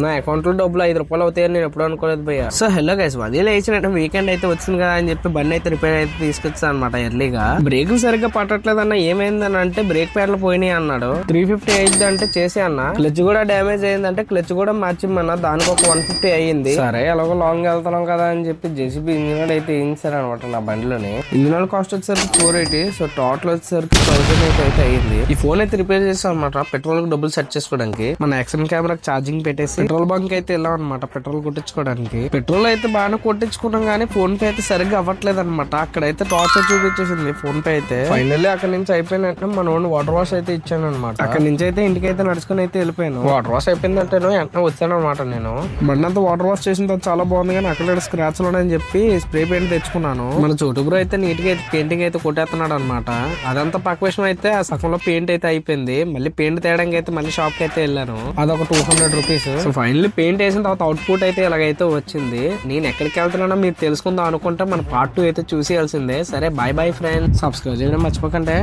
నా అకౌంట్ లో డబ్బులు 5 రూపాయలు అవుతాయని నేను ఎప్పుడు అనుకోలేదు భయ్య. సో హలో గైస్, అదే లేచిన వీకెండ్ అయితే వచ్చింది కదా అని చెప్పి బండి అయితే రిపేర్ అయితే తీసుకొచ్చాను అనమాట. ఎర్లీగా బ్రేకులు సరిగ్గా పట్టట్లేదన్న, ఏమైందని అంటే బ్రేక్ ప్యాడ్లు పోయినాయి అన్నాడు. 350 అయింది అంటే చేసి అన్న. క్లచ్ కూడా డ్యామేజ్ అయిందంటే క్లచ్ కూడా మార్చిమన్నా, దానికి ఒక 150 అయ్యింది. సరే ఎలాగో లాంగ్ వెళ్తున్నాం కదా అని చెప్పి జేసీబీ ఇంజిన్ అయితే వేయించారు అనమాట నా బండిలోని. ఇంజిన్ కాస్ట్ వచ్చేసరికి 480, సో టోటల్ వచ్చేసరికి 1000 అయితే అయ్యింది. ఈ ఫోన్ అయితే రిపేర్ చేస్తాం అనమాట. పెట్రోల్ కి డబ్బులు సెట్ చేసుకోవడానికి మన యాక్షన్ కెమెరాకి ఛార్జింగ్ పెట్టేసి పెట్రోల్ బంక్ అయితే వెళ్ళాం అనమాట పెట్రోల్ కొట్టించుకోవడానికి. పెట్రోల్ అయితే బాగానే కొట్టించుకున్నాం కానీ ఫోన్ పే అయితే సరిగ్గా అవ్వట్లేదు అనమాట. అక్కడైతే టార్చర్ చూపించేసింది ఫోన్ పే అయితే. ఫైనల్లీ అక్కడ నుంచి అయిపోయినట్టు మన వాటర్ వాష్ అయితే ఇచ్చాను అనమాట. అక్కడ నుంచి అయితే ఇంటికి అయితే నడుచుకుని అయితే వెళ్ళిపోయాను. వాటర్ వాష్ అయిపోయిందంటే వెంటనే వచ్చాను అనమాట. నేను బండి అంతా వాటర్ వాష్ చేసిన తర్వాత చాలా బాగుంది కానీ అక్కడ స్క్రాచ్ అని చెప్పి స్ప్రే పెయింట్ తెచ్చుకున్నాను. మన చోటు బ్రో అయితే నీట్ గా అయితే పెయింటింగ్ అయితే కొట్టేస్తున్నాడు అనమాట. అదంతా పక్క విషయం అయితే ఆ సగంలో పెయింట్ అయితే అయిపోయింది. మళ్ళీ పెయింట్ తేయడానికి అయితే మళ్ళీ షాప్ కి అయితే వెళ్ళాను. అదొక 200 రూపీస్. సో ఫైనల్లీ పెయింట్ వేసిన తర్వాత అవుట్పుట్ అయితే ఇలాగైతే వచ్చింది. నేను ఎక్కడికి వెళ్తున్నానో మీరు తెలుసుకుందాం అనుకుంటే మన పార్ట్ 2 అయితే చూసేయాల్సిందే. సరే బాయ్ బాయ్ ఫ్రెండ్స్, సబ్స్క్రైబ్ చేయడం మర్చిపోకండి.